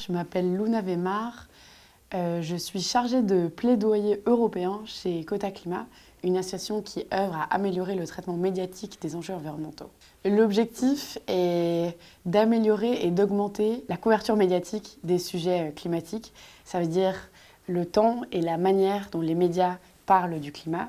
je m'appelle Luna Weimar. Je suis chargée de plaidoyer européen chez Cota Climat, une association qui œuvre à améliorer le traitement médiatique des enjeux environnementaux. L'objectif est d'améliorer et d'augmenter la couverture médiatique des sujets climatiques. Ça veut dire le temps et la manière dont les médias parlent du climat.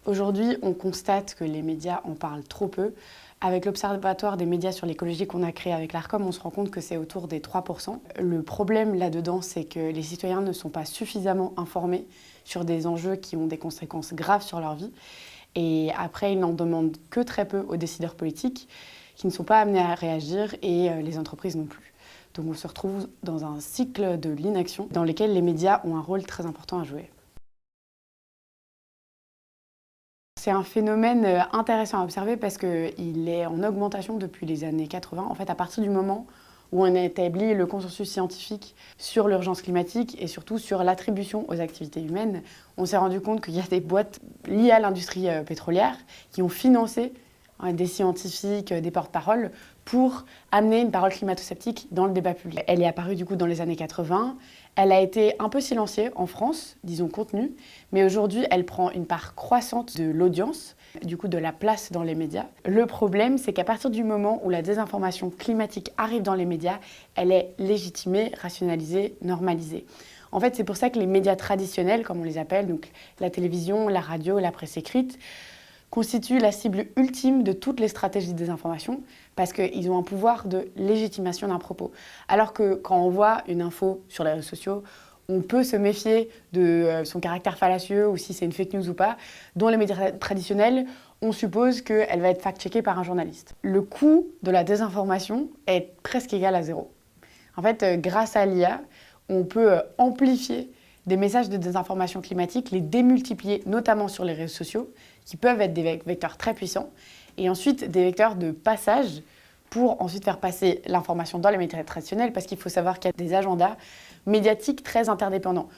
Aujourd'hui, on constate que les médias en parlent trop peu. Avec l'Observatoire des médias sur l'écologie qu'on a créé avec l'ARCOM, on se rend compte que c'est autour des 3%. Le problème là-dedans, c'est que les citoyens ne sont pas suffisamment informés sur des enjeux qui ont des conséquences graves sur leur vie. Et après, ils n'en demandent que très peu aux décideurs politiques qui ne sont pas amenés à réagir et les entreprises non plus. Donc on se retrouve dans un cycle de l'inaction dans lequel les médias ont un rôle très important à jouer. C'est un phénomène intéressant à observer parce qu'il est en augmentation depuis les années 80. En fait, à partir du moment où on a établi le consensus scientifique sur l'urgence climatique et surtout sur l'attribution aux activités humaines, on s'est rendu compte qu'il y a des boîtes liées à l'industrie pétrolière qui ont financé des scientifiques, des porte-paroles pour amener une parole climato-sceptique dans le débat public. Elle est apparue du coup dans les années 80. Elle a été un peu silenciée en France, disons contenue, mais aujourd'hui elle prend une part croissante de l'audience, du coup de la place dans les médias. Le problème, c'est qu'à partir du moment où la désinformation climatique arrive dans les médias, elle est légitimée, rationalisée, normalisée. En fait, c'est pour ça que les médias traditionnels, comme on les appelle, donc la télévision, la radio, la presse écrite, constituent la cible ultime de toutes les stratégies de désinformation parce qu'ils ont un pouvoir de légitimation d'un propos. Alors que quand on voit une info sur les réseaux sociaux, on peut se méfier de son caractère fallacieux ou si c'est une fake news ou pas. Dans les médias traditionnels, on suppose qu'elle va être fact-checkée par un journaliste. Le coût de la désinformation est presque égal à zéro. En fait, grâce à l'IA, on peut amplifier des messages de désinformation climatique, les démultiplier, notamment sur les réseaux sociaux, qui peuvent être des vecteurs très puissants, et ensuite des vecteurs de passage pour ensuite faire passer l'information dans les médias traditionnels, parce qu'il faut savoir qu'il y a des agendas médiatiques très interdépendants.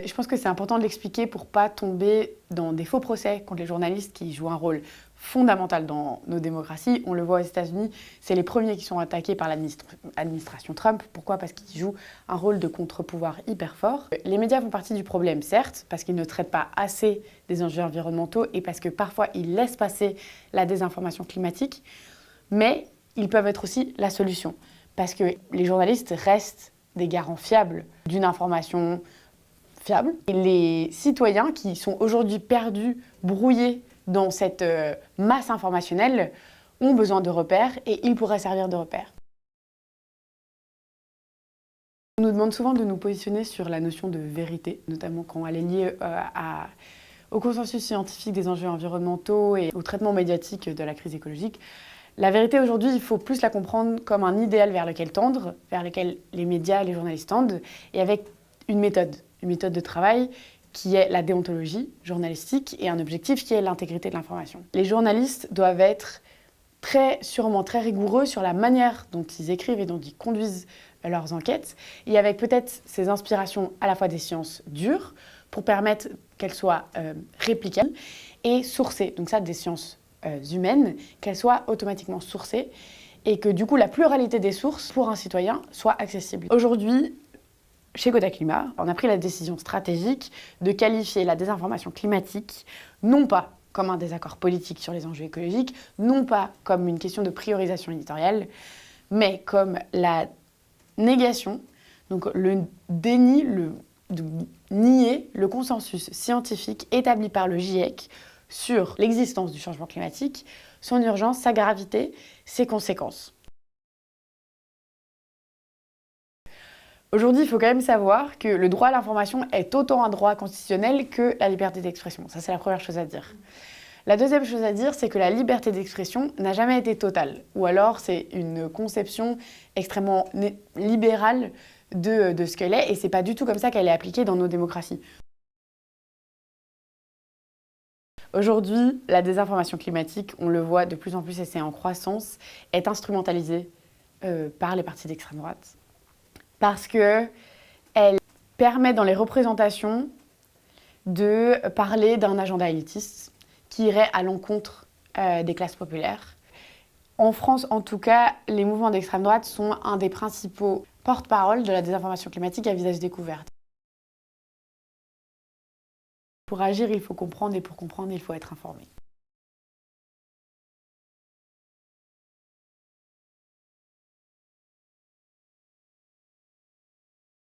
Je pense que c'est important de l'expliquer pour ne pas tomber dans des faux procès contre les journalistes qui jouent un rôle fondamental dans nos démocraties. On le voit aux États-Unis, c'est les premiers qui sont attaqués par l'administration Trump. Pourquoi ? Parce qu'ils jouent un rôle de contre-pouvoir hyper fort. Les médias font partie du problème, certes, parce qu'ils ne traitent pas assez des enjeux environnementaux et parce que parfois ils laissent passer la désinformation climatique, mais ils peuvent être aussi la solution. Parce que les journalistes restent des garants fiables d'une information fiable. Et les citoyens qui sont aujourd'hui perdus, brouillés dans cette masse informationnelle ont besoin de repères et ils pourraient servir de repères. On nous demande souvent de nous positionner sur la notion de vérité, notamment quand elle est liée au consensus scientifique des enjeux environnementaux et au traitement médiatique de la crise écologique. La vérité aujourd'hui, il faut plus la comprendre comme un idéal vers lequel tendre, vers lequel les médias et les journalistes tendent, et avec une méthode de travail qui est la déontologie journalistique et un objectif qui est l'intégrité de l'information. Les journalistes doivent être sûrement très rigoureux sur la manière dont ils écrivent et dont ils conduisent leurs enquêtes, et avec peut-être ces inspirations à la fois des sciences dures pour permettre qu'elles soient réplicables et sourcées, donc ça des sciences humaines, qu'elles soient automatiquement sourcées et que du coup la pluralité des sources pour un citoyen soit accessible. Aujourd'hui, chez Cota Climat, on a pris la décision stratégique de qualifier la désinformation climatique non pas comme un désaccord politique sur les enjeux écologiques, non pas comme une question de priorisation éditoriale, mais comme la négation, donc le déni, de nier le consensus scientifique établi par le GIEC sur l'existence du changement climatique, son urgence, sa gravité, ses conséquences. Aujourd'hui, il faut quand même savoir que le droit à l'information est autant un droit constitutionnel que la liberté d'expression. Ça, c'est la première chose à dire. La deuxième chose à dire, c'est que la liberté d'expression n'a jamais été totale. Ou alors, c'est une conception extrêmement libérale de ce qu'elle est, et c'est pas du tout comme ça qu'elle est appliquée dans nos démocraties. Aujourd'hui, la désinformation climatique, on le voit de plus en plus et c'est en croissance, est instrumentalisée par les partis d'extrême droite. Parce qu'elle permet dans les représentations de parler d'un agenda élitiste qui irait à l'encontre des classes populaires. En France, en tout cas, les mouvements d'extrême droite sont un des principaux porte-parole de la désinformation climatique à visage découvert. Pour agir, il faut comprendre et pour comprendre, il faut être informé.